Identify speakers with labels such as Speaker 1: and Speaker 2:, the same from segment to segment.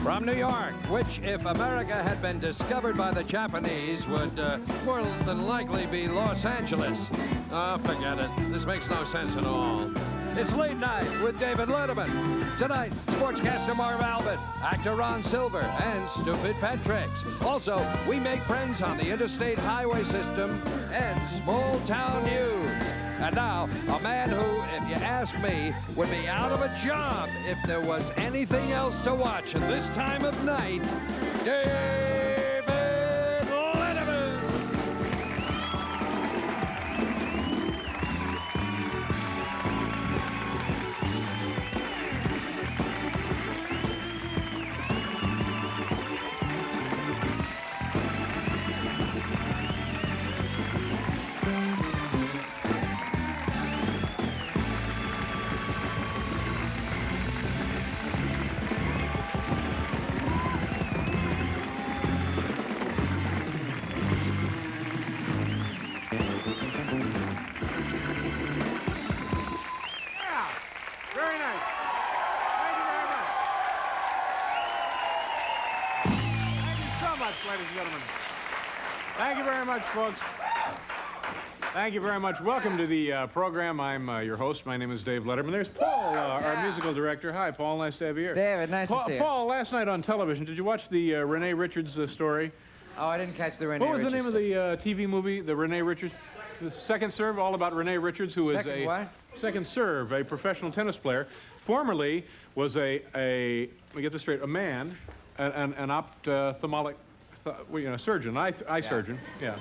Speaker 1: From New York, which, if America had been discovered by the Japanese, would more than likely be Los Angeles. Oh, forget it. This makes no sense at all. It's Late Night with David Letterman. Tonight, sportscaster Marv Albert, actor Ron Silver, and stupid pet tricks. Also, we make friends on the interstate highway system and small-town news. And now, a man who, if you ask me, would be out of a job if there was anything else to watch at this time of night, David Letterman!
Speaker 2: Ladies and gentlemen. Thank you very much, folks. Thank you very much. Welcome to the program. I'm your host. My name is Dave Letterman. There's Paul, our musical director. Hi, Paul. Nice to have you here.
Speaker 3: David, nice to see you.
Speaker 2: Paul, last night on television, did you watch the Renee Richards story?
Speaker 3: Oh, I didn't catch the Renee Richards.
Speaker 2: What was the name of the TV movie, the Renee Richards? The Second Serve, all about Renee Richards, who is Second Serve, a professional tennis player. Formerly was let me get this straight, a man, an ophthalmic surgeon, eye surgeon, yeah.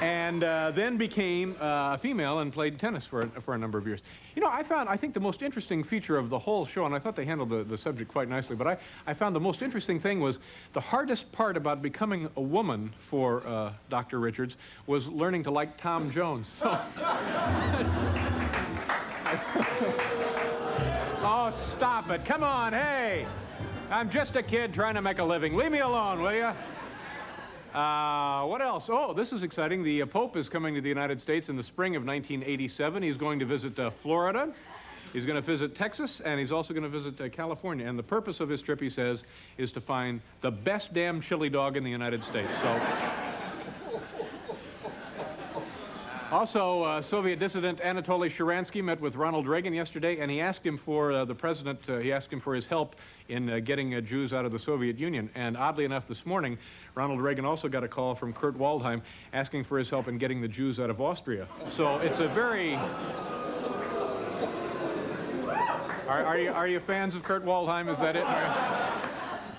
Speaker 2: And then became a female and played tennis for a number of years. You know, I think the most interesting feature of the whole show, and I thought they handled the subject quite nicely, but I found the most interesting thing was the hardest part about becoming a woman for Dr. Richards was learning to like Tom Jones. So oh, stop it. Come on, hey. I'm just a kid trying to make a living. Leave me alone, will you? What else? Oh, this is exciting. The Pope is coming to the United States in the spring of 1987. He's going to visit Florida. He's going to visit Texas, and he's also going to visit California. And the purpose of his trip, he says, is to find the best damn chili dog in the United States. So. Also, Soviet dissident Anatoly Sharansky met with Ronald Reagan yesterday, and he asked him for the president, he asked him for his help in getting Jews out of the Soviet Union. And oddly enough, this morning, Ronald Reagan also got a call from Kurt Waldheim asking for his help in getting the Jews out of Austria. So it's a very... Are you fans of Kurt Waldheim? Is that it?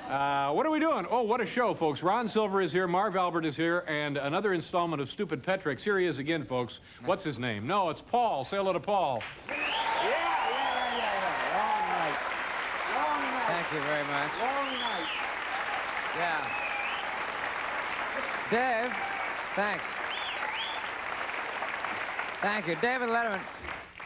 Speaker 2: What are we doing? Oh, what a show, folks. Ron Silver is here, Marv Albert is here, and another installment of Stupid Pet Tricks. Here he is again, folks. What's his name? No, it's Paul. Say hello to Paul.
Speaker 3: Yeah. Long night. Thank you very much.
Speaker 2: Long night.
Speaker 3: Yeah. Dave, thanks. Thank you. David Letterman,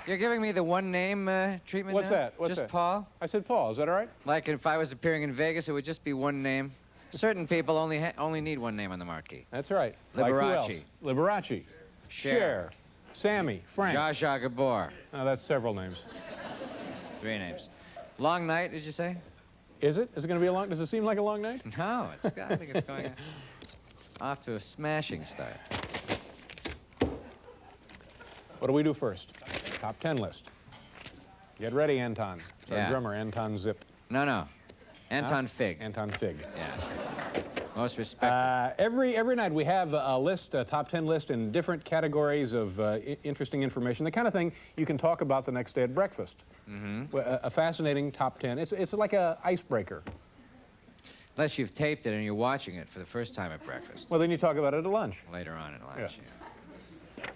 Speaker 3: you're giving me the one-name treatment
Speaker 2: What's
Speaker 3: now?
Speaker 2: that? What's
Speaker 3: just
Speaker 2: that?
Speaker 3: Paul?
Speaker 2: I said Paul. Is that all right?
Speaker 3: Like if I was appearing in Vegas, it would just be one name. Certain people only need one name on the marquee.
Speaker 2: That's right.
Speaker 3: Liberace.
Speaker 2: Like who else? Liberace. Cher. Sammy. Frank.
Speaker 3: Zsa Zsa Gabor.
Speaker 2: Oh, that's several names.
Speaker 3: It's 3 names. Long night, did you say?
Speaker 2: Is it? Is it going to be a long... Does it seem like a long night?
Speaker 3: No, I think it's going off to a smashing start.
Speaker 2: What do we do first? Top 10 list. Get ready, Anton. It's our drummer, Anton Zip.
Speaker 3: No. Anton Fig.
Speaker 2: Anton Fig.
Speaker 3: Yeah. Most respected.
Speaker 2: Every night we have a list, a top 10 list in different categories of interesting information, the kind of thing you can talk about the next day at breakfast.
Speaker 3: Mm-hmm.
Speaker 2: A fascinating top 10. It's like an icebreaker.
Speaker 3: Unless you've taped it and you're watching it for the first time at breakfast.
Speaker 2: Well, then you talk about it at lunch.
Speaker 3: Later on at lunch, yeah.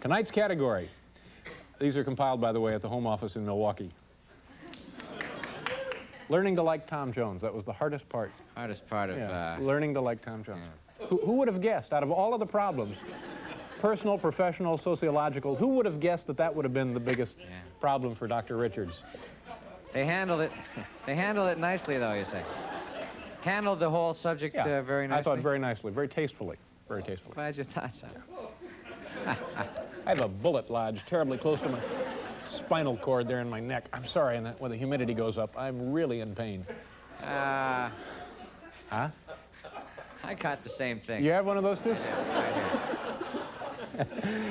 Speaker 2: Tonight's category. These are compiled, by the way, at the Home Office in Milwaukee. Learning to like Tom Jones. That was the hardest part.
Speaker 3: Hardest part of...
Speaker 2: learning to like Tom Jones.
Speaker 3: Yeah.
Speaker 2: Who would have guessed, out of all of the problems, personal, professional, sociological, who would have guessed that would have been the biggest problem for Dr. Richards?
Speaker 3: They handled it. They handled it nicely, though, you say. Handled the whole subject very nicely.
Speaker 2: I thought very nicely, very tastefully. Very tastefully.
Speaker 3: Glad you thought so.
Speaker 2: I have a bullet lodged terribly close to spinal cord there in my neck. I'm sorry, and when the humidity goes up, I'm really in pain. Huh?
Speaker 3: I caught the same thing.
Speaker 2: You have one of those too?
Speaker 3: Right here.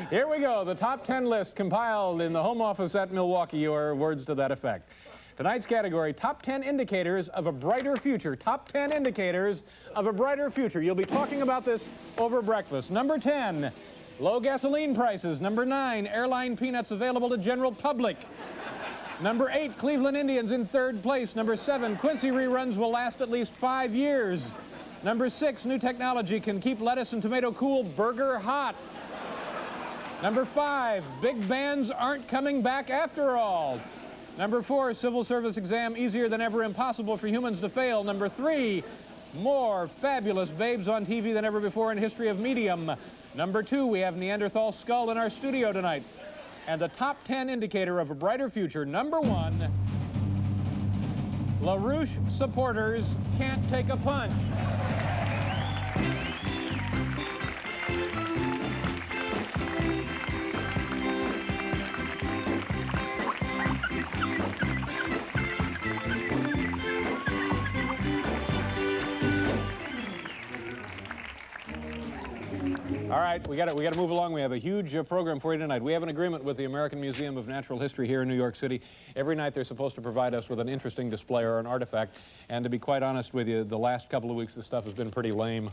Speaker 2: Here we go, the top 10 list compiled in the home office at Milwaukee, or words to that effect. Tonight's category, top 10 indicators of a brighter future. Top 10 indicators of a brighter future. You'll be talking about this over breakfast. Number 10, low gasoline prices. Number 9, airline peanuts available to general public. Number 8, Cleveland Indians in 3rd place. Number 7, Quincy reruns will last at least 5 years. Number 6, new technology can keep lettuce and tomato cool burger hot. Number 5, big bands aren't coming back after all. Number 4, civil service exam easier than ever, impossible for humans to fail. Number 3, more fabulous babes on TV than ever before in history of medium. Number 2, we have Neanderthal Skull in our studio tonight. And the top 10 indicator of a brighter future. Number 1, LaRouche supporters can't take a punch. All right, we got to move along. We have a huge program for you tonight. We have an agreement with the American Museum of Natural History here in New York City. Every night they're supposed to provide us with an interesting display or an artifact. And to be quite honest with you, the last couple of weeks this stuff has been pretty lame.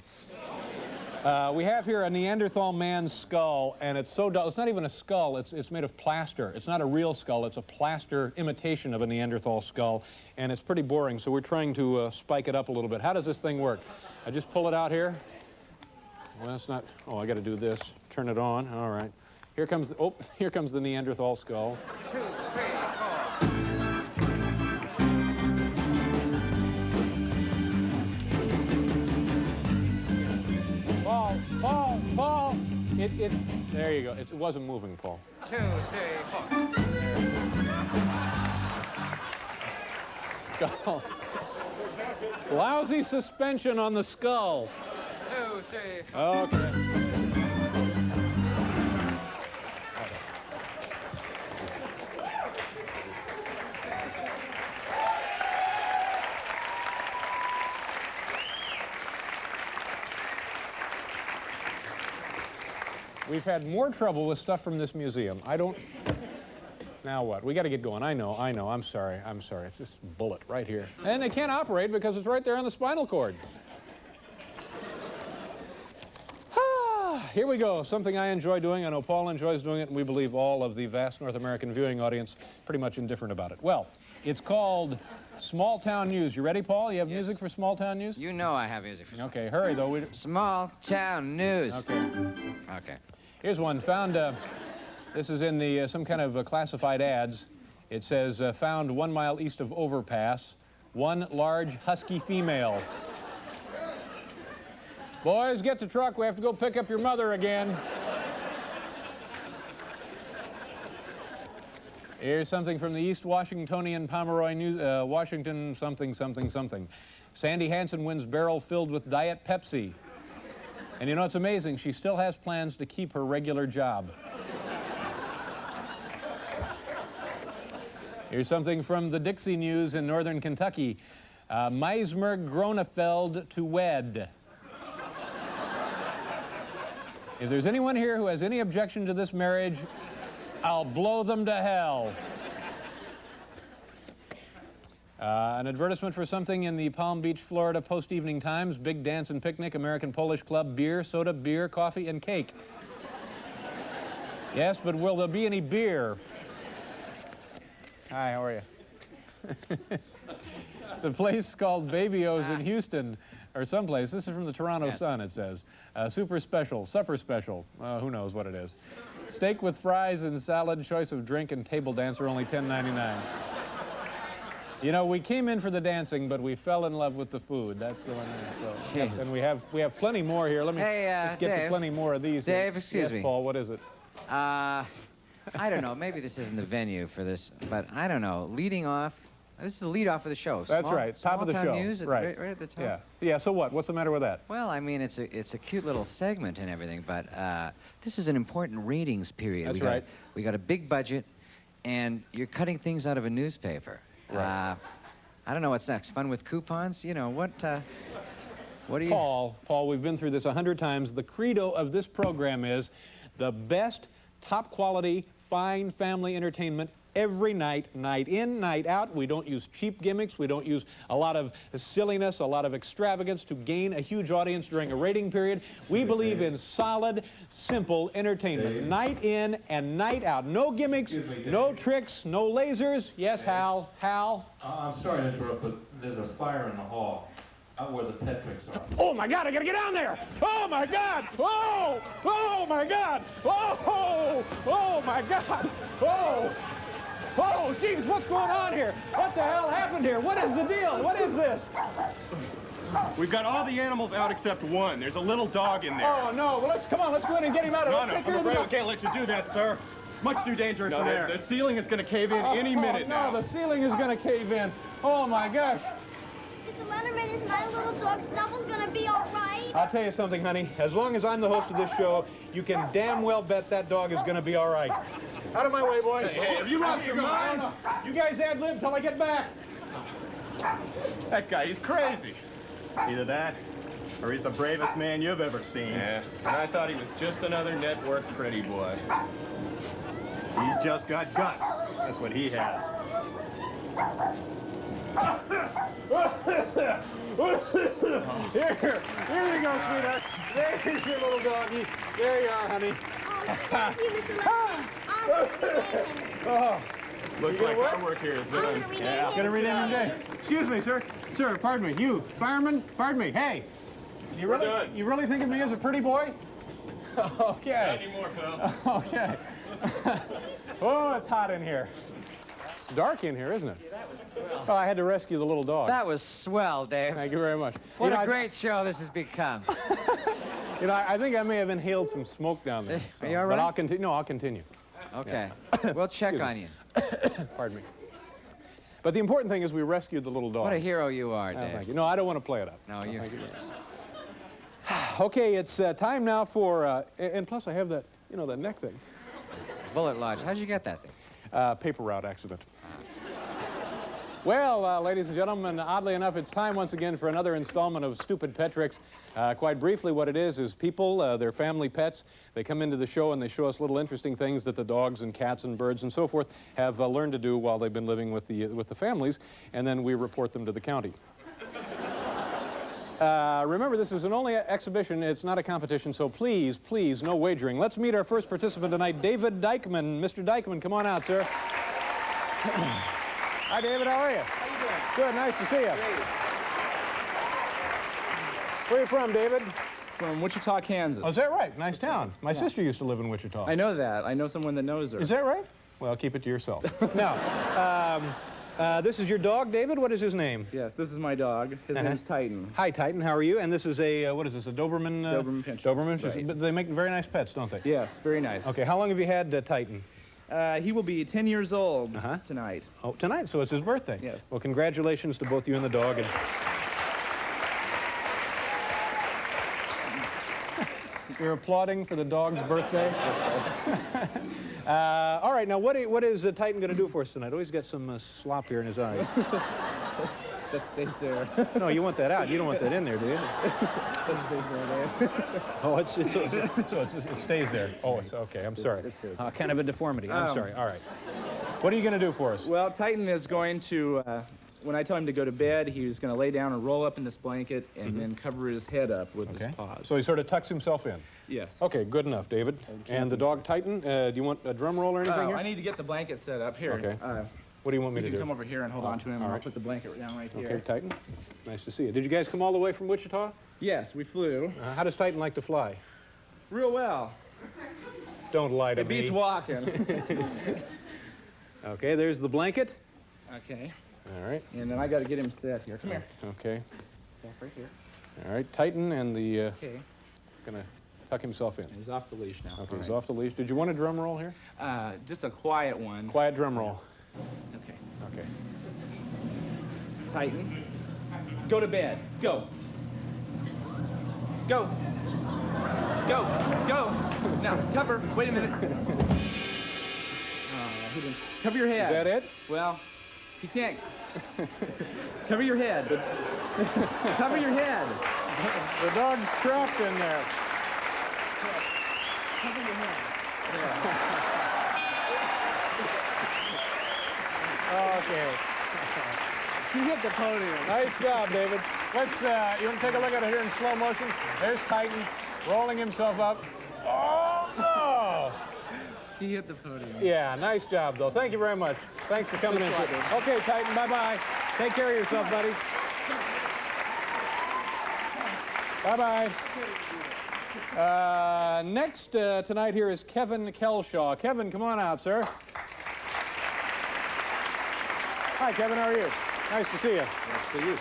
Speaker 2: We have here a Neanderthal man's skull, and it's so dull. It's not even a skull. It's made of plaster. It's not a real skull. It's a plaster imitation of a Neanderthal skull, and it's pretty boring. So we're trying to spike it up a little bit. How does this thing work? I just pull it out here. Well, that's not. Oh, I got to do this. Turn it on. All right. Here comes. Here comes the Neanderthal skull.
Speaker 3: 2, 3, 4.
Speaker 2: Paul. There you go. It wasn't moving, Paul.
Speaker 3: 2, 3, 4.
Speaker 2: Skull. Lousy suspension on the skull.
Speaker 3: 2, 3, 4.
Speaker 2: Okay. We've had more trouble with stuff from this museum. I don't... Now what? We got to get going. I know. I'm sorry. It's this bullet right here. And they can't operate because it's right there on the spinal cord. Here we go, something I enjoy doing. I know Paul enjoys doing it, and we believe all of the vast North American viewing audience pretty much indifferent about it. Well, it's called Small Town News. You ready, Paul? You have music for Small Town News?
Speaker 3: You know I have music for small.
Speaker 2: Okay, hurry, though.
Speaker 3: Small Town News.
Speaker 2: Okay.
Speaker 3: Okay.
Speaker 2: Here's one. Found, this is in the some kind of classified ads. It says, found 1 mile east of overpass, 1 large husky female. Boys, get the truck. We have to go pick up your mother again. Here's something from the East Washingtonian Pomeroy News, Washington something. Sandy Hansen wins barrel filled with Diet Pepsi. And you know, it's amazing. She still has plans to keep her regular job. Here's something from the Dixie News in northern Kentucky. Meismer Gronefeld to wed. If there's anyone here who has any objection to this marriage, I'll blow them to hell. An advertisement for something in the Palm Beach, Florida Post-Evening Times. Big dance and picnic, American Polish Club, beer, soda, beer, coffee, and cake. Yes, but will there be any beer? Hi, how are you? It's a place called Baby O's in Houston, or someplace. This is from the Toronto Sun, it says. Super special, supper special. Who knows what it is. Steak with fries and salad, choice of drink and table dance are only $10.99. You know, we came in for the dancing, but we fell in love with the food. That's the one. So, yes, and we have plenty more here. Let me just get to plenty more of these.
Speaker 3: Dave, excuse me.
Speaker 2: Yes, Paul, what is it?
Speaker 3: I don't know. Maybe this isn't the venue for this, but I don't know. Leading off. This is the lead off of the show.
Speaker 2: That's right. Top of the show.
Speaker 3: News,
Speaker 2: right.
Speaker 3: Right at the top.
Speaker 2: Yeah. So what? What's the matter with that?
Speaker 3: Well, I mean, it's a cute little segment and everything, but this is an important ratings period.
Speaker 2: That's right.
Speaker 3: We got a big budget, and you're cutting things out of a newspaper.
Speaker 2: Right.
Speaker 3: I don't know what's next. Fun with coupons? You know, what do you...
Speaker 2: Paul, we've been through this 100 times. The credo of this program is the best, top-quality, fine family entertainment every night, night in, night out. We don't use cheap gimmicks. We don't use a lot of silliness, a lot of extravagance to gain a huge audience during a rating period. We believe in solid, simple entertainment, night in and night out. No gimmicks, no tricks, no lasers. Yes, Hal? Hal?
Speaker 4: I'm sorry to interrupt, but there's a fire in the hall out where the Petricks are.
Speaker 2: Oh, my God, I gotta get down there! Oh, my God! Oh! Oh, my God! Oh! Oh, my God! Oh! Oh, jeez, what's going on here? What the hell happened here? What is the deal? What is this?
Speaker 5: We've got all the animals out except one. There's a little dog in there.
Speaker 2: Oh, no. Well, let's go in and get him out of
Speaker 5: No, I'm afraid we can't let you do that, sir. Much too dangerous in there. The ceiling is going to cave in any minute now.
Speaker 2: No, the ceiling is going to cave in. Oh, my gosh.
Speaker 6: Mr. Letterman, is my little dog Snuffles gonna be all right?
Speaker 2: I'll tell you something, honey. As long as I'm the host of this show, you can damn well bet that dog is going to be all right. Out of my way, boys.
Speaker 5: Hey, have you lost your mind?
Speaker 2: You guys ad-lib till I get back.
Speaker 5: That guy, he's crazy. Either that, or he's the bravest man you've ever seen. Yeah, and I thought he was just another network pretty boy. He's just got guts. That's what he has.
Speaker 2: Here you go, sweetheart. There's your little doggy. There you are, honey.
Speaker 6: Oh, thank you, Mr. Letterman. I'm
Speaker 2: Oh,
Speaker 5: Looks like our work here is done.
Speaker 2: gonna rename him day. Excuse me, sir. Sir, pardon me. You, fireman, pardon me. Hey, you really think of me as a pretty boy? Okay.
Speaker 5: Not anymore, pal.
Speaker 2: Okay. Oh, it's hot in here. It's dark in here, isn't it? Oh, I had to rescue the little dog.
Speaker 3: That was swell, Dave.
Speaker 2: Thank you very much.
Speaker 3: What a great show this has become.
Speaker 2: You know, I think I may have inhaled some smoke down there.
Speaker 3: Are you all right?
Speaker 2: But I'll continue. No, I'll continue.
Speaker 3: Okay. We'll check on you.
Speaker 2: Pardon me. But the important thing is we rescued the little dog.
Speaker 3: What a hero you are,
Speaker 2: Oh,
Speaker 3: Dave.
Speaker 2: thank you. No, I don't want to play it up.
Speaker 3: No, you...
Speaker 2: Thank you. Okay, it's time now for, and plus I have that, you know, that neck thing.
Speaker 3: Bullet lodge. How'd you get that thing?
Speaker 2: Paper route accident. Well, ladies and gentlemen, oddly enough, it's time once again for another installment of Stupid Pet Tricks. Quite briefly, what it is people, their family pets, they come into the show and they show us little interesting things that the dogs and cats and birds and so forth have learned to do while they've been living with the families, and then we report them to the county. Remember, this is an only exhibition. It's not a competition, so please, please, no wagering. Let's meet our first participant tonight, David Dykeman. Mr. Dykeman, come on out, sir. Hi, David. How are you?
Speaker 7: How you doing?
Speaker 2: Good. Nice to see you.
Speaker 7: Great.
Speaker 2: Where are you from, David?
Speaker 7: From Wichita, Kansas.
Speaker 2: Oh, is that right? Nice town. My sister used to live in Wichita.
Speaker 7: I know that. I know someone that knows her.
Speaker 2: Is that right? Well, keep it to yourself. Now, this is your dog, David? What is his name?
Speaker 7: Yes, this is my dog. His name's Titan.
Speaker 2: Hi, Titan. How are you? And this is a, what is this, a Doberman?
Speaker 7: Doberman Pinscher.
Speaker 2: Doberman?
Speaker 7: Right.
Speaker 2: But they make very nice pets, don't they?
Speaker 7: Yes, very nice.
Speaker 2: Okay, how long have you had Titan?
Speaker 7: He will be 10 years old tonight.
Speaker 2: Oh, tonight, so it's his birthday.
Speaker 7: Yes.
Speaker 2: Well, congratulations to both you and the dog. And you're applauding for the dog's birthday? All right, now what is Titan going to do for us tonight? Oh, he's got some slop here in his eyes.
Speaker 7: That stays there.
Speaker 2: No, you want that out. You don't want that in there, do you?
Speaker 7: That stays there, Dave.
Speaker 2: Oh, it stays there. Oh, it's okay. I'm sorry.
Speaker 7: It stays.
Speaker 2: Kind of a deformity. I'm sorry. All right. What are you going to do for us?
Speaker 7: Well, Titan is going to, when I tell him to go to bed, he's going to lay down and roll up in this blanket and then cover his head up with his paws.
Speaker 2: So he sort of tucks himself in.
Speaker 7: Yes.
Speaker 2: Okay, good enough, David. And the dog Titan, do you want a drum roll or anything here?
Speaker 7: I need to get the blanket set up here.
Speaker 2: Okay. What do you want me to
Speaker 7: You
Speaker 2: do?
Speaker 7: can come over here and hold on to him,
Speaker 2: all
Speaker 7: and I'll
Speaker 2: right.
Speaker 7: put the blanket down right here.
Speaker 2: Okay, Titan. Nice to see you. Did you guys come all the way from Wichita?
Speaker 7: Yes, we flew.
Speaker 2: How does Titan like to fly?
Speaker 7: Real well.
Speaker 2: Don't lie to
Speaker 7: It
Speaker 2: me.
Speaker 7: beats walking.
Speaker 2: Okay, there's the blanket.
Speaker 7: Okay.
Speaker 2: All right.
Speaker 7: And then I got to get him set here. Come here.
Speaker 2: Okay.
Speaker 7: Stop right here.
Speaker 2: All right, Titan and the
Speaker 7: Okay.
Speaker 2: gonna tuck himself in.
Speaker 7: He's off the leash now.
Speaker 2: Okay,
Speaker 7: All
Speaker 2: he's
Speaker 7: right.
Speaker 2: off the leash. Did you want a drum roll here?
Speaker 7: Just a quiet one.
Speaker 2: Quiet drum roll.
Speaker 7: Okay.
Speaker 2: Okay.
Speaker 7: Titan. Go to bed. Go. Go. Go. Go. Now, cover. Wait a minute. He didn't. Cover your head.
Speaker 2: Is that it?
Speaker 7: Well, you can't. Cover your head. Cover your head.
Speaker 2: The dog's trapped in there.
Speaker 7: Cover your head.
Speaker 2: Okay.
Speaker 7: You hit the podium.
Speaker 2: Nice job, David. Let's, you want to take a look at it here in slow motion? There's Titan rolling himself up. Oh, no!
Speaker 7: He hit the podium.
Speaker 2: Yeah, nice job, though. Thank you very much. Thanks for coming in. Okay, Titan, bye-bye. Take care of yourself, buddy. Bye-bye. Next tonight here is Kevin Kelshaw. Kevin, come on out, sir. Hi, Kevin. How are you? Nice to see you.
Speaker 8: Nice to see you.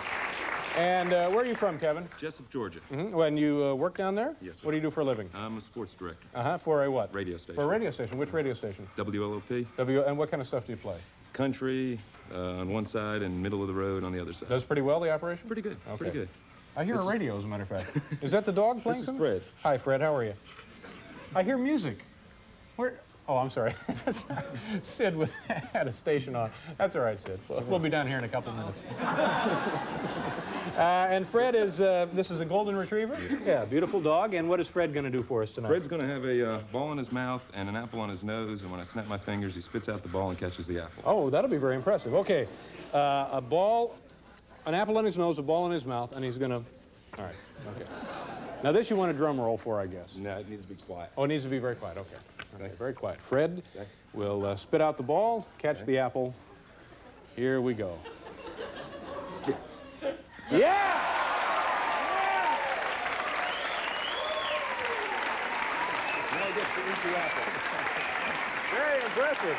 Speaker 2: And where are you from, Kevin?
Speaker 8: Jessup, Georgia.
Speaker 2: When you work down there?
Speaker 8: Yes, sir.
Speaker 2: What do you do for a living?
Speaker 8: I'm a sports director.
Speaker 2: For a what?
Speaker 8: Radio station.
Speaker 2: For a radio station. Which radio station?
Speaker 8: WLOP.
Speaker 2: And what kind of stuff do you play?
Speaker 8: Country on one side and middle of the road on the other side.
Speaker 2: Does pretty well, the operation?
Speaker 8: Pretty good.
Speaker 2: Okay.
Speaker 8: Pretty good.
Speaker 2: I hear a radio, as a matter of fact. Is that the dog playing
Speaker 8: This is
Speaker 2: something?
Speaker 8: Fred.
Speaker 2: Hi, Fred. How are you? I hear music. Where? Oh, I'm sorry. Sid had a station on. That's all right, Sid. We'll be down here in a couple minutes. And Fred is, this is a golden retriever? Yeah, beautiful dog. And what is Fred going to do for us tonight?
Speaker 8: Fred's going to have a ball in his mouth and an apple on his nose, and when I snap my fingers, he spits out the ball and catches the apple.
Speaker 2: Oh, that'll be very impressive. Okay, a ball, an apple in his nose, a ball in his mouth, and he's going to, all right, okay. Now this you want a drum roll for, I guess.
Speaker 8: No, it needs to be quiet.
Speaker 2: Oh, it needs to be very quiet, okay. Okay, very quiet. Fred will spit out the ball, catch the apple. Here we go. Yeah! Now he gets to eat the apple. Very impressive.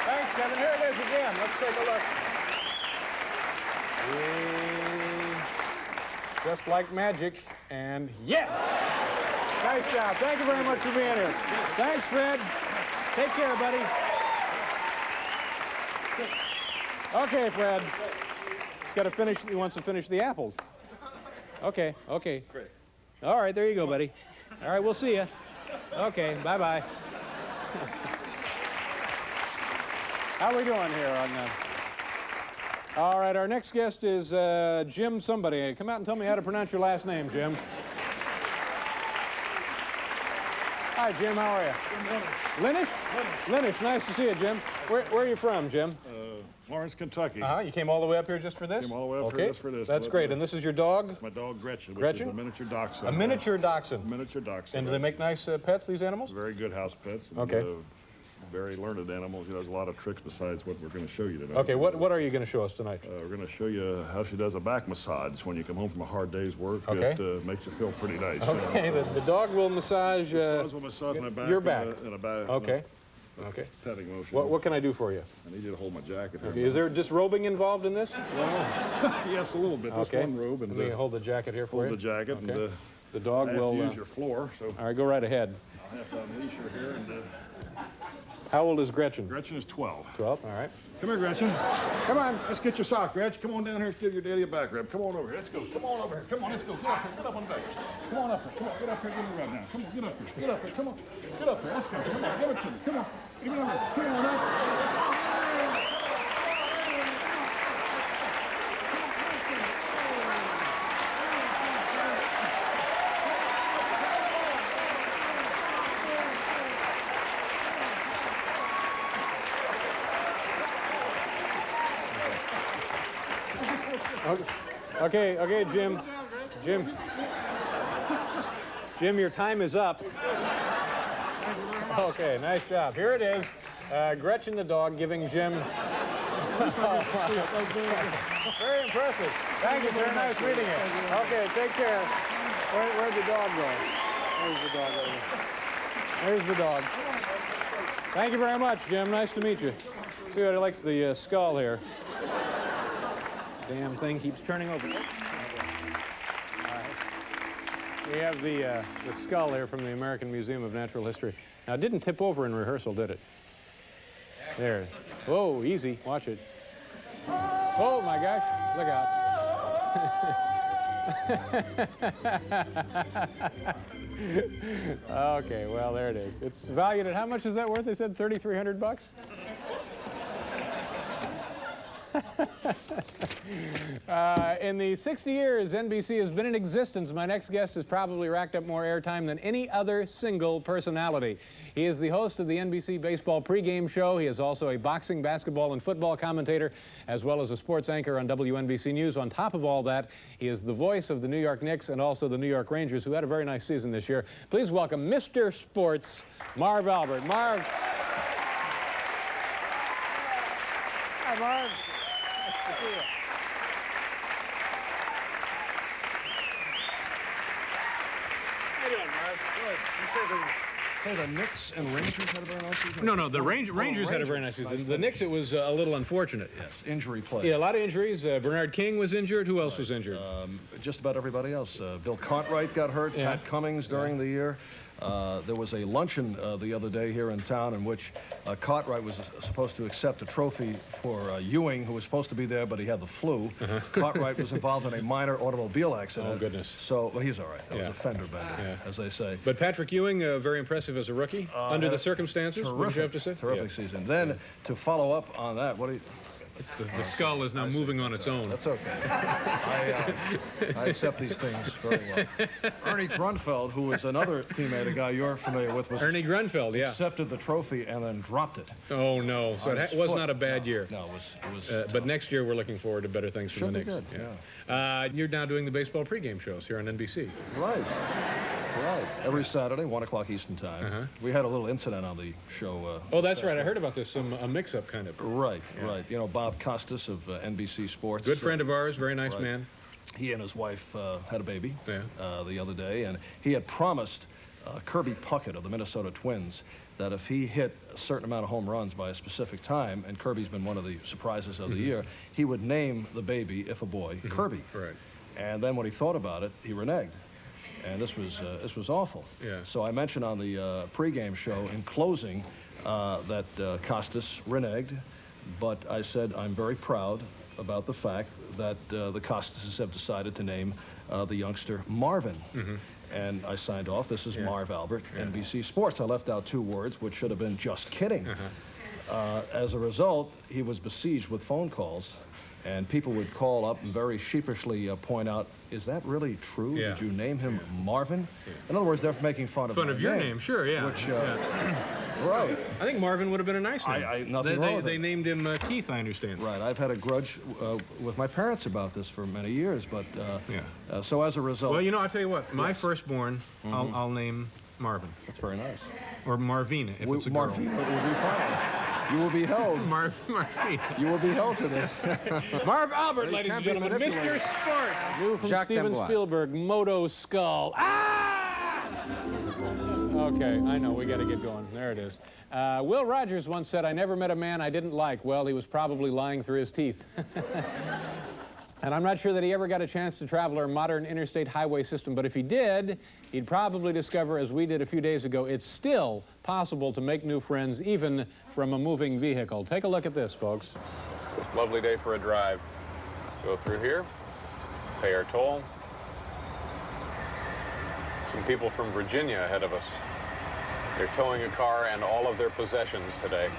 Speaker 2: Thanks, Kevin. Here it is again. Let's take a look. Just like magic, and yes! Nice job. Thank you very much for being here. Thanks, Fred. Take care, buddy. Okay, Fred. He's got to finish. He wants to finish the apples. Okay, okay.
Speaker 8: Great.
Speaker 2: All right, there you go, buddy. All right, we'll see you. Okay, bye-bye. How are we doing here on All right, our next guest is Jim somebody. Come out and tell me how to pronounce your last name, Jim. Hi, Jim. How are you? Linish. Linish. Nice to see you, Jim. Where are you from, Jim?
Speaker 9: Lawrence, Kentucky.
Speaker 2: You came all the way up here just for this?
Speaker 9: Came all the way up here just for this.
Speaker 2: That's great. And this is your dog?
Speaker 9: It's my dog, Gretchen.
Speaker 2: Gretchen?
Speaker 9: Which is a miniature dachshund.
Speaker 2: A miniature dachshund.
Speaker 9: Miniature dachshund.
Speaker 2: And do they make nice pets, these animals?
Speaker 9: Very good house pets. And,
Speaker 2: okay.
Speaker 9: Very learned animals. She does a lot of tricks besides what we're going to show you tonight.
Speaker 2: Okay, what are you going to show us tonight?
Speaker 9: We're going to show you how she does a back massage when you come home from a hard day's work.
Speaker 2: Okay.
Speaker 9: It makes you feel pretty nice.
Speaker 2: Okay, the dog will massage...
Speaker 9: will massage my back.
Speaker 2: Your back.
Speaker 9: And a back.
Speaker 2: Okay. Okay.
Speaker 9: Petting motion.
Speaker 2: What can I do for you?
Speaker 9: I need you to hold my jacket here.
Speaker 2: Okay. Is there disrobing involved in this?
Speaker 9: Well, yes, a little bit. Just one robe. And
Speaker 2: let me hold the jacket here for you.
Speaker 9: Hold the jacket.
Speaker 2: Okay.
Speaker 9: And
Speaker 2: the dog will...
Speaker 9: use your floor. So
Speaker 2: all right, go right ahead.
Speaker 9: I'll have to unleash her here. And,
Speaker 2: how old is Gretchen?
Speaker 9: Gretchen is 12.
Speaker 2: 12, all right.
Speaker 9: Come here, Gretchen.
Speaker 2: Come on.
Speaker 9: Let's get your sock, Gretchen. Come on down here and give your daddy a back rub. Come on over here. Let's go. Come on over here. Come on, let's go. Get up here. Get up on the back. Come on up here. Come on. Get up here. Give me a rub now. Come on. Get up here. Get up here. Come on. Get up here. Let's go. Come on. Give it to me. Come on. Give it over here. Come on. Now.
Speaker 2: Okay, Jim. Jim, your time is up. Okay, nice job. Here it is. Gretchen the dog giving Jim... Very impressive. Thank you, sir. Nice meeting you. Okay, take care. Where'd the dog go? There's the dog over there. There's the dog. Thank you very much, Jim. Nice to meet you. See what he likes the skull here. Damn thing keeps turning over. We have the skull here from the American Museum of Natural History. Now, it didn't tip over in rehearsal, did it? There. Whoa, easy. Watch it. Oh, my gosh. Look out. Okay, well, there it is. It's valued at, how much is that worth? They said $3,300 bucks? In the 60 years NBC has been in existence, my next guest has probably racked up more airtime than any other single personality. He is the host of the NBC Baseball pregame show. He is also a boxing, basketball, and football commentator, as well as a sports anchor on WNBC News. On top of all that, he is the voice of the New York Knicks and also the New York Rangers, who had a very nice season this year. Please welcome Mr. Sports, Marv Albert. Marv. Hi, Marv. Nice to see you.
Speaker 9: How you doing, Marv? Good. You say the Knicks and Rangers had a very nice season?
Speaker 2: No, the Rangers had a very nice season. The Knicks, it was a little unfortunate.
Speaker 9: Yes, injury play.
Speaker 2: Yeah, a lot of injuries. Bernard King was injured. Who else was injured?
Speaker 9: Just about everybody else. Bill Cartwright got hurt. Yeah. Pat Cummings during the year. There was a luncheon the other day here in town in which Cartwright was supposed to accept a trophy for Ewing, who was supposed to be there, but he had the flu. Cartwright was involved in a minor automobile accident.
Speaker 2: Oh, goodness.
Speaker 9: So, well, he's all right. That was a fender bender, as they say.
Speaker 2: But Patrick Ewing, very impressive as a rookie, under the circumstances,
Speaker 9: terrific,
Speaker 2: you have to say?
Speaker 9: Terrific season. Then, to follow up on that, what do you...
Speaker 2: It's the skull is now moving on its own.
Speaker 9: That's okay. I accept these things very well. Ernie Grunfeld, who is another teammate, a guy you're familiar with, was
Speaker 2: Ernie Grunfeld, yeah.
Speaker 9: Accepted the trophy and then dropped it.
Speaker 2: Oh no! So it was not a bad year.
Speaker 9: No, it was.
Speaker 2: But next year we're looking forward to better things from the Knicks.
Speaker 9: Should be good. Yeah.
Speaker 2: You're now doing the baseball pregame shows here on NBC.
Speaker 9: Right. Every Saturday, 1 o'clock Eastern Time. We had a little incident on the show.
Speaker 2: Oh, that's right. I heard about this. A mix-up kind of.
Speaker 9: Right. You know, Bob Costas of NBC Sports.
Speaker 2: Good friend of ours. Very nice man.
Speaker 9: He and his wife had a baby the other day, and he had promised Kirby Puckett of the Minnesota Twins that if he hit a certain amount of home runs by a specific time, and Kirby's been one of the surprises of the year, he would name the baby, if a boy, Kirby.
Speaker 2: Right.
Speaker 9: And then when he thought about it, he reneged. And this was awful.
Speaker 2: Yeah.
Speaker 9: So I mentioned on the pregame show in closing that Costas reneged, but I said I'm very proud about the fact that the Costases have decided to name the youngster Marvin. And I signed off. This is Marv Albert, NBC Sports. I left out 2 words, which should have been just kidding. As a result, he was besieged with phone calls. And people would call up and very sheepishly point out, is that really true?
Speaker 2: Yeah.
Speaker 9: Did you name him Marvin? In other words, they're making fun of
Speaker 2: your name, sure, yeah.
Speaker 9: Which, right.
Speaker 2: I think Marvin would have been a nice name.
Speaker 9: Nothing wrong with
Speaker 2: They named him Keith, I understand.
Speaker 9: Right. I've had a grudge with my parents about this for many years, but so as a result...
Speaker 2: Well, you know, I'll tell you what. My firstborn, I'll name Marvin.
Speaker 9: That's very nice.
Speaker 2: Or Marvina, if it's a girl.
Speaker 9: Marvina will be fine. You will be held.
Speaker 2: Marvina.
Speaker 9: You will be held to this.
Speaker 2: Marv Albert, ladies and gentlemen, Mr. Sports. New from Steven Spielberg, Moto Skull. Ah! Okay, I know, we got to get going. There it is. Will Rogers once said, I never met a man I didn't like. Well, he was probably lying through his teeth. And I'm not sure that he ever got a chance to travel our modern interstate highway system, but if he did, he'd probably discover, as we did a few days ago, it's still possible to make new friends, even from a moving vehicle. Take a look at this, folks. Lovely day for a drive. Go through here, pay our toll. Some people from Virginia ahead of us. They're towing a car and all of their possessions today.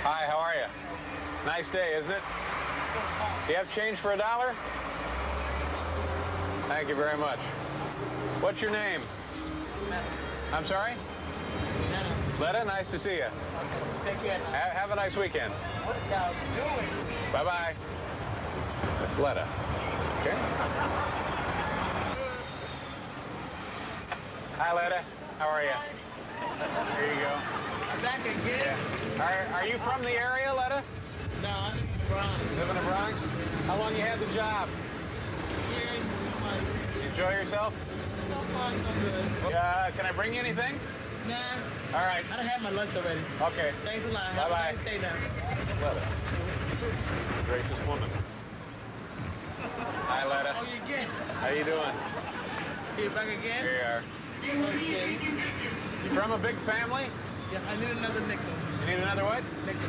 Speaker 2: Hi, how are you? Nice day, isn't it? Do you have change for $1? Thank you very much. What's your name? I'm sorry? Letta, nice to see you.
Speaker 10: Take care.
Speaker 2: Have a nice weekend.
Speaker 10: What y'all doing?
Speaker 2: Bye-bye. That's Letta. Okay. Hi, Letta. How are you? There you go.
Speaker 10: Back again?
Speaker 2: Yeah. Are you from the area, Letta?
Speaker 10: No, I live in the Bronx.
Speaker 2: Live in the Bronx? How long you had the job?
Speaker 10: Here in 2 months.
Speaker 2: Enjoy yourself?
Speaker 10: So far, so good.
Speaker 2: Can I bring you anything?
Speaker 10: Nah.
Speaker 2: All right.
Speaker 10: I done had my lunch already.
Speaker 2: Okay.
Speaker 10: Thanks a lot.
Speaker 2: Bye-bye.
Speaker 10: Stay down.
Speaker 2: Letta. Gracious woman. Hi, Letta.
Speaker 10: Oh, you again?
Speaker 2: How you doing?
Speaker 10: You back again?
Speaker 2: Here you are.
Speaker 10: Okay.
Speaker 2: You from a big family?
Speaker 10: Yeah, I need another nickel.
Speaker 2: You need another what?
Speaker 10: Nickel.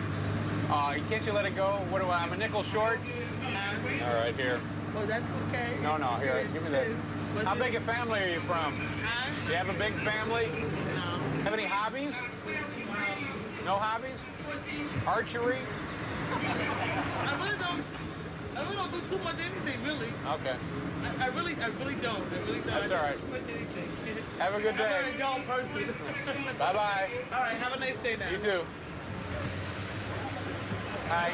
Speaker 2: Can't you let it go? What do I'm a nickel short? All right, here.
Speaker 10: Oh, that's okay.
Speaker 2: No, here, give me that. How big a family are you from?
Speaker 10: Huh?
Speaker 2: Do you have a big family?
Speaker 10: No.
Speaker 2: Have any hobbies? No hobbies? Archery?
Speaker 10: I really don't do too much anything, really.
Speaker 2: Okay.
Speaker 10: I really don't. I really don't.
Speaker 2: That's all right.
Speaker 10: Too much anything.
Speaker 2: Have a good day.
Speaker 10: I'm a very dull person.
Speaker 2: Bye-bye.
Speaker 10: All right, have a nice day now.
Speaker 2: You too.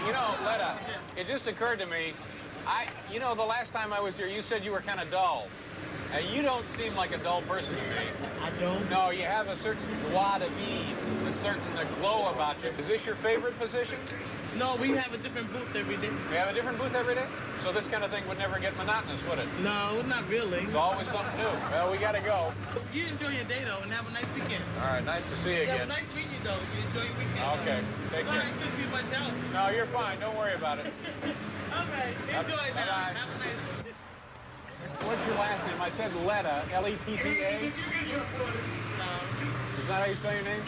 Speaker 2: You know, Letta, it just occurred to me, you know, the last time I was here, you said you were kind of dull. You don't seem like a dull person to me.
Speaker 10: I don't?
Speaker 2: No, you have a certain joie de vivre, a certain glow about you. Is this your favorite position?
Speaker 10: No, we have a different booth every day.
Speaker 2: We have a different booth every day? So this kind of thing would never get monotonous, would it?
Speaker 10: No, not really.
Speaker 2: It's always something new. Well, we got to go.
Speaker 10: You enjoy your day, though, and have a nice weekend.
Speaker 2: All right, nice to see you
Speaker 10: Yeah,
Speaker 2: again.
Speaker 10: nice meeting you, though. You enjoy your weekend.
Speaker 2: Okay, take care.
Speaker 10: Sorry I couldn't be much help.
Speaker 2: No, you're fine. Don't worry about it.
Speaker 10: All right, enjoy now.
Speaker 2: Bye-bye.
Speaker 10: Have a nice day.
Speaker 2: What's your last name? I said Letta, L-E-T-T-A. Is that how you spell your name?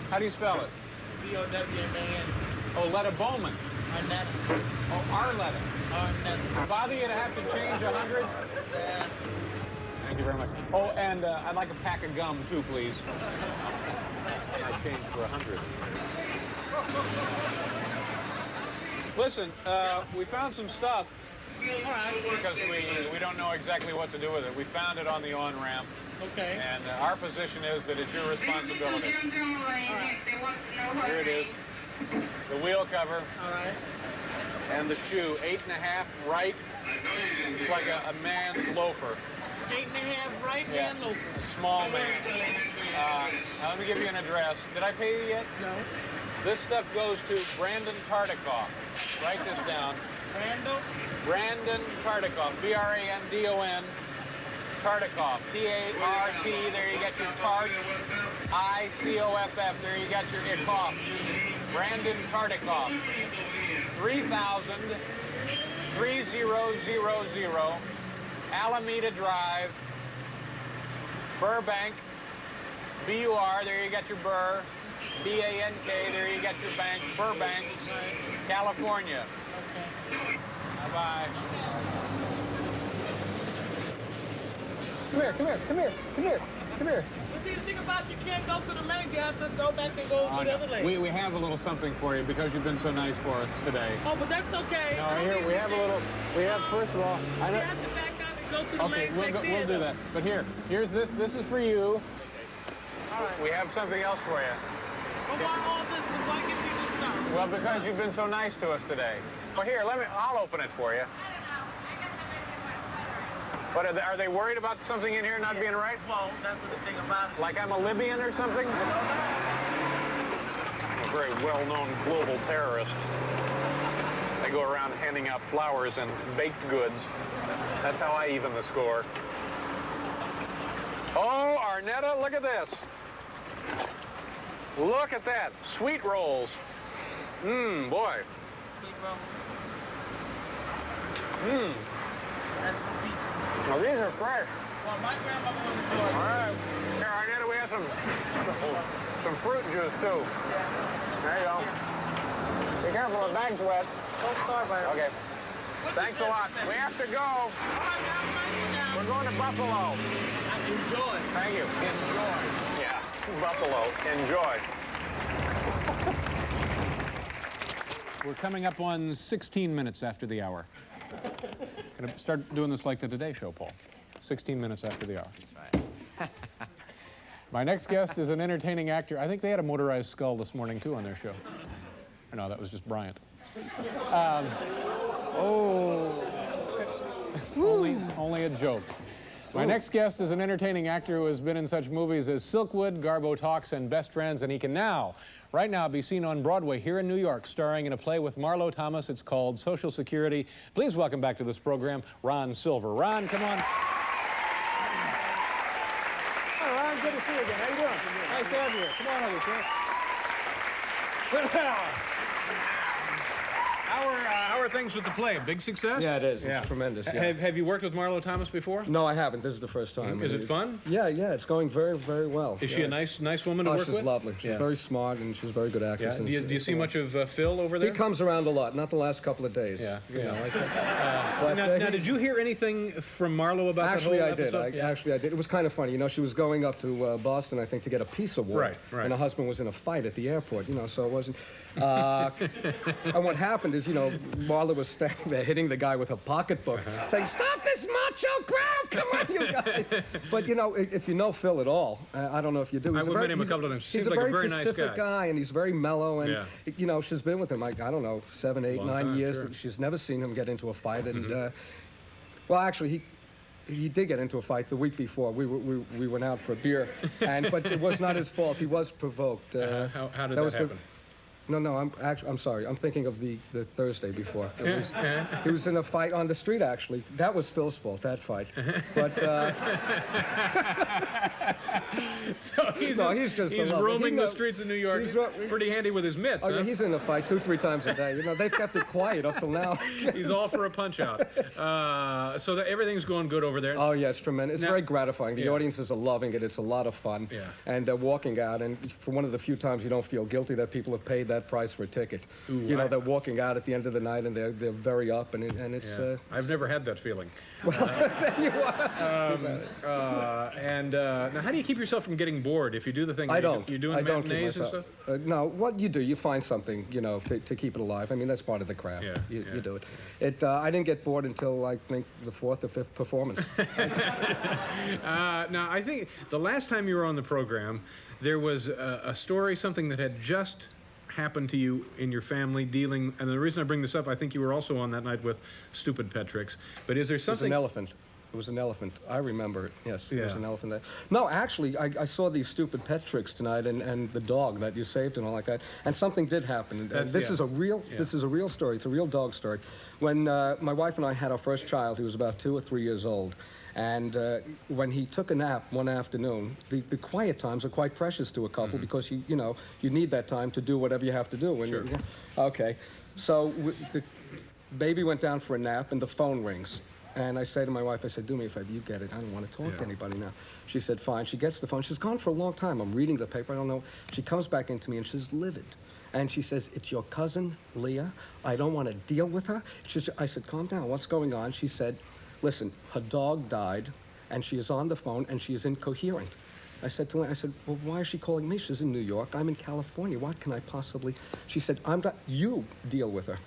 Speaker 2: How do you spell it?
Speaker 10: B-O-W-M-A-N.
Speaker 2: Oh, Letta Bowman.
Speaker 10: Arnetta.
Speaker 2: Oh, Arletta.
Speaker 10: Arnetta.
Speaker 2: Bother you to have to change 100?
Speaker 10: Yeah.
Speaker 2: Thank you very much. Oh, and I'd like a pack of gum, too, please. I changed for 100. Listen, we found some stuff.
Speaker 10: All right.
Speaker 2: Because we don't know exactly what to do with it. We found it on the on-ramp.
Speaker 10: Okay.
Speaker 2: And our position is that it's your responsibility.
Speaker 10: All right.
Speaker 2: Here it is. The wheel cover.
Speaker 10: All right.
Speaker 2: And the shoe, 8.5 right. It's like a man's loafer.
Speaker 10: 8.5 right hand loafer.
Speaker 2: A small man. Now let me give you an address. Did I pay you yet?
Speaker 10: No.
Speaker 2: This stuff goes to Brandon Tartikoff. Write this down. Brandon Tartikoff. B-R-A-N-D-O-N. Tartikoff. T-A-R-T. There you get your Tart. I-C-O-F-F. There you got your Ikoff. Brandon Tartikoff. 3000 3000 Alameda Drive, Burbank, B-U-R, there you got your Burr, B-A-N-K, there you got your bank, Burbank, California.
Speaker 10: Okay.
Speaker 2: Bye-bye. Come here, come here, come here, come here, come here.
Speaker 10: But see, the thing about you can't go to the lane, you have to go back and go to the other lane.
Speaker 2: We have a little something for you because you've been so nice for us today.
Speaker 10: Oh, but that's okay.
Speaker 2: No, here, we have a little, we have, first of all, I know.
Speaker 10: You have to back out and go to the
Speaker 2: Okay,
Speaker 10: lane.
Speaker 2: we'll do that. But here's this. This is for you.
Speaker 10: All right.
Speaker 2: We have something else for you.
Speaker 10: Well, why all this? Why give me this stuff?
Speaker 2: Well, because you've been so nice to us today. Well, here, I'll open it for you. But are they worried about something in here not being right?
Speaker 10: Well, that's what the thing about it.
Speaker 2: Like I'm a Libyan or something? I'm a very well-known global terrorist. I go around handing out flowers and baked goods. That's how I even the score. Oh, Arnetta, look at this. Look at that. Sweet rolls. Mmm, boy.
Speaker 10: Sweet roll.
Speaker 2: Mmm.
Speaker 10: That's sweet.
Speaker 2: Now, these are fresh.
Speaker 10: Well, my grandmother was a
Speaker 2: All right. Here, Arnetta, we have some fruit juice, too. There you go. Be careful, the bag's wet.
Speaker 10: Don't start by it.
Speaker 2: Okay. Thanks a lot. We have to go.
Speaker 10: All right, have a nice one now.
Speaker 2: We're going to Buffalo.
Speaker 10: Enjoy.
Speaker 2: Thank you. Enjoy. Yeah, Buffalo. Enjoy. We're coming up on 16 minutes after the hour. Gonna start doing this like the Today Show, Paul. 16 minutes after the hour.
Speaker 3: That's right.
Speaker 2: My next guest is an entertaining actor. I think they had a motorized skull this morning, too, on their show. No, that was just Bryant. It's only a joke. My next guest is an entertaining actor who has been in such movies as Silkwood, Garbo Talks, and Best Friends, and he can right now, be seen on Broadway here in New York, starring in a play with Marlo Thomas. It's called Social Security. Please welcome back to this program, Ron Silver. Ron, come on. Hi, Ron. Good to see you again. How you doing? Nice to have you here. Come on over, sir. How are things with the play? A big success?
Speaker 11: Yeah, it is. It's tremendous. Yeah.
Speaker 2: Have you worked with Marlo Thomas before?
Speaker 11: No, I haven't. This is the first time.
Speaker 2: Is it fun?
Speaker 11: Yeah, it's going very, very well.
Speaker 2: Is she a nice woman to work with?
Speaker 11: She's lovely. She's very smart, and she's a very good actress.
Speaker 2: Yeah. Do you see much of Phil over there?
Speaker 11: He comes around a lot, not the last couple of days.
Speaker 2: Yeah.
Speaker 11: You know, I think.
Speaker 2: Now, did you hear anything from Marlo about
Speaker 11: actually,
Speaker 2: that whole
Speaker 11: I did.
Speaker 2: episode?
Speaker 11: Actually, I did. It was kind of funny. You know, she was going up to Boston, I think, to get a peace award.
Speaker 2: Right.
Speaker 11: And her husband was in a fight at the airport, you know, so it wasn't... and what happened is, you know, Marla was standing there hitting the guy with a pocketbook, saying, "Stop this macho crowd! Come on, you guys!" But, you know, if you know Phil at all, I don't know if you do.
Speaker 2: I've met him a couple of times.
Speaker 11: He's a very Pacific guy, and he's very mellow, and, you know, she's been with him, like, I don't know, 7, 8, 9 years. Sure. She's never seen him get into a fight, and, well, actually, he did get into a fight the week before. We went out for a beer, but it was not his fault. He was provoked.
Speaker 2: How did that happen?
Speaker 11: No, I'm sorry. I'm thinking of the Thursday before. He was in a fight on the street, actually. That was Phil's fault, that fight. But
Speaker 2: so he's roaming the streets of New York. He's pretty handy with his mitts.
Speaker 11: Oh, yeah, he's in a fight 2-3 times a day. You know, they've kept it quiet up till now.
Speaker 2: He's all for a punch-out. So everything's going good over there.
Speaker 11: Oh yeah, it's tremendous. It's very gratifying. The audiences are loving it. It's a lot of fun.
Speaker 2: Yeah.
Speaker 11: And they're walking out, and for one of the few times you don't feel guilty that people have paid that price for a ticket.
Speaker 2: Ooh,
Speaker 11: you know, they're walking out at the end of the night, and they're very up, and it's.
Speaker 2: Yeah. I've never had that feeling.
Speaker 11: Well, there you are.
Speaker 2: Now, how do you keep yourself from getting bored if you do the thing?
Speaker 11: I don't.
Speaker 2: You doing matinees and stuff?
Speaker 11: No, what you do, you find something, you know, to keep it alive. I mean, that's part of the craft.
Speaker 2: Yeah,
Speaker 11: you do it. I didn't get bored until, I think, the 4th or 5th performance.
Speaker 2: Now, I think the last time you were on the program, there was a story, something that had just happened to you in your family dealing, and the reason I bring this up, I think you were also on that night with Stupid Pet Tricks, but is there something...
Speaker 11: It was an elephant. I remember it. Yes, it was an elephant there. No, actually, I saw these Stupid Pet Tricks tonight, and the dog that you saved and all like that, and something did happen. This is a real story. It's a real dog story. When my wife and I had our first child, he was about 2 or 3 years old. And when he took a nap one afternoon, the quiet times are quite precious to a couple because you need that time to do whatever you have to do. When okay, so the baby went down for a nap and the phone rings. And I say to my wife, I said, "Do me a favor, you get it. I don't want to talk to anybody now." She said, "Fine." She gets the phone. She's gone for a long time. I'm reading the paper. I don't know. She comes back into me and she's livid. And she says, "It's your cousin, Leah. I don't want to deal with her." I said, "Calm down. What's going on?" She said, "Listen, her dog died, and she is on the phone, and she is incoherent." I said to her, "Well, why is she calling me? She's in New York. I'm in California. What can I possibly..." She said, "You deal with her."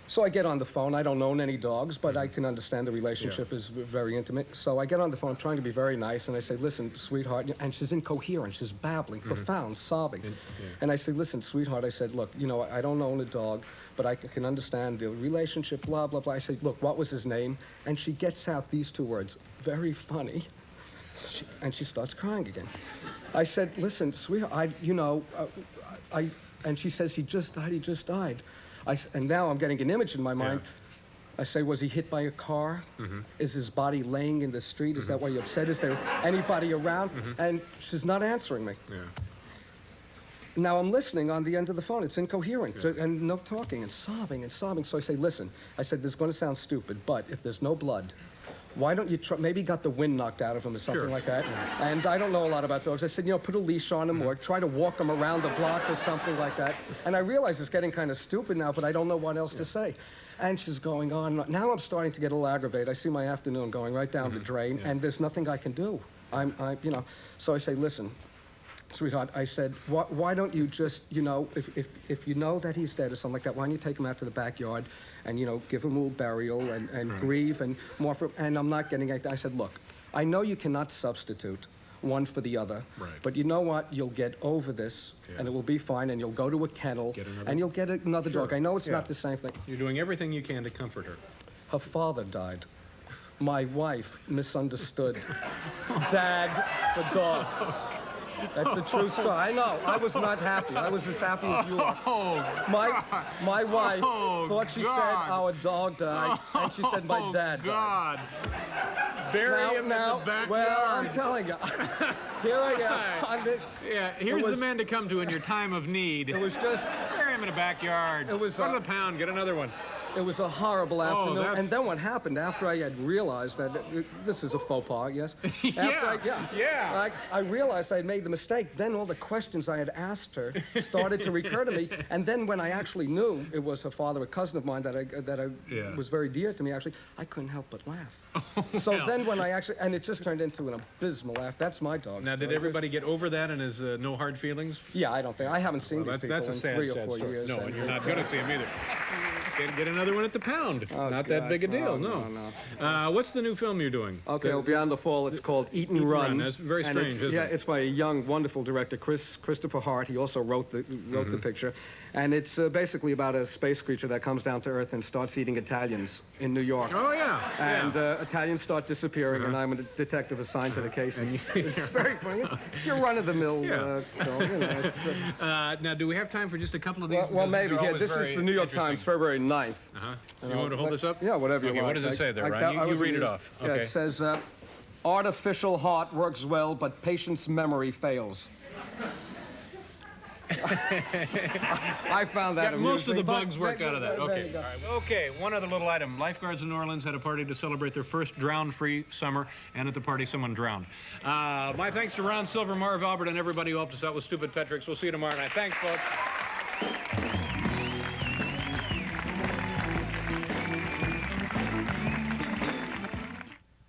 Speaker 11: So I get on the phone. I don't own any dogs, but I can understand the relationship is very intimate. So I get on the phone, trying to be very nice, and I say, "Listen, sweetheart," and she's incoherent. She's babbling, profound, sobbing. And I say, "Listen, sweetheart," I said, "Look, you know, I don't own a dog, but I can understand the relationship, blah, blah, blah." I said, "Look, what was his name?" And she gets out these 2 words, "Very funny." And she starts crying again. I said, "Listen, sweetheart, and she says, "He just died. And now I'm getting an image in my mind. I say, "Was he hit by a car? Is his body laying in the street? Is that why you're upset? Is there anybody around?" And she's not answering me. Now I'm listening on the end of the phone. It's incoherent and no talking and sobbing and sobbing. So I say, "Listen," I said, "this is going to sound stupid, but if there's no blood, why don't you try, maybe he got the wind knocked out of him or something like that." And I don't know a lot about dogs. I said, "Put a leash on him or try to walk him around the block or something like that." And I realize it's getting kind of stupid now, but I don't know what else to say. And she's going on. Now I'm starting to get a little aggravated. I see my afternoon going right down the drain, and there's nothing I can do. So I say, "Listen, sweetheart," I said, why don't you just, if you know that he's dead or something like that, why don't you take him out to the backyard and, give him a little burial and grieve and more for, and I'm not getting it. I said, "Look, I know you cannot substitute one for the other, but you know what? You'll get over this, and it will be fine, and you'll go to a kennel, and you'll get another dog. I know it's not the same thing."
Speaker 2: You're doing everything you can to comfort her.
Speaker 11: Her father died. My wife misunderstood Dad for dog. That's a true story. I know. I was not happy. I was as happy as you are. My wife thought she said our dog died, and she said my dad died.
Speaker 2: Bury him in the backyard.
Speaker 11: Well, I'm telling you. Here I am.
Speaker 2: Here's the man to come to in your time of need.
Speaker 11: It was just...
Speaker 2: Bury him him in a backyard.
Speaker 11: It was,
Speaker 2: Go to the pound, get another one.
Speaker 11: It was a horrible afternoon.
Speaker 2: that's-
Speaker 11: And then what happened after I had realized that this is a faux pas, yes?
Speaker 2: Yeah.
Speaker 11: I realized I had made the mistake. Then all the questions I had asked her started to recur to me. And then when I actually knew it was her father, a cousin of mine that I was very dear to me, actually, I couldn't help but laugh. So then when I actually, and it just turned into an abysmal laugh. That's my dog.
Speaker 2: Now, did everybody get over that and his no hard feelings?
Speaker 11: Yeah, I don't think. I haven't seen these people
Speaker 2: that's a
Speaker 11: in
Speaker 2: sad,
Speaker 11: 3 or
Speaker 2: sad
Speaker 11: 4
Speaker 2: story.
Speaker 11: years.
Speaker 2: No, and you're not going to see him either. Get another one at the pound.
Speaker 11: Oh,
Speaker 2: Not
Speaker 11: God.
Speaker 2: that big a deal,
Speaker 11: Oh,
Speaker 2: no. What's the new film you're doing?
Speaker 11: Okay, well, Beyond the Fall, it's called Eat and Run.
Speaker 2: That's very
Speaker 11: And
Speaker 2: strange, isn't
Speaker 11: yeah,
Speaker 2: it?
Speaker 11: it's by a young, wonderful director, Christopher Hart. He also wrote the picture. And it's basically about a space creature that comes down to Earth and starts eating Italians in New York.
Speaker 2: Oh, yeah.
Speaker 11: And Italians start disappearing, and I'm a detective assigned to the case. It's very funny. It's your run-of-the-mill film. You know, it's,
Speaker 2: now, do we have time for just a couple of these?
Speaker 11: well,
Speaker 2: Because
Speaker 11: maybe.
Speaker 2: these are
Speaker 11: Yeah,
Speaker 2: always
Speaker 11: this is
Speaker 2: very
Speaker 11: the New York Times,
Speaker 2: interesting.
Speaker 11: February 9th.
Speaker 2: You want to hold this up?
Speaker 11: Yeah, whatever you
Speaker 2: Okay,
Speaker 11: like.
Speaker 2: what does it say there,
Speaker 11: I
Speaker 2: Ryan? You read it
Speaker 11: amused.
Speaker 2: off.
Speaker 11: Yeah,
Speaker 2: Okay.
Speaker 11: it says, artificial heart works well, but patient's memory fails. I found that amusing.
Speaker 2: Most of the
Speaker 11: but
Speaker 2: bugs work out of that.
Speaker 11: there
Speaker 2: Okay.
Speaker 11: you go.
Speaker 2: All right. Okay, one other little item. Lifeguards in New Orleans had a party to celebrate their first drown-free summer, and at the party, someone drowned. My thanks to Ron Silver, Marv Albert, and everybody who helped us out with Stupid Pet Tricks. We'll see you tomorrow night. Thanks, folks.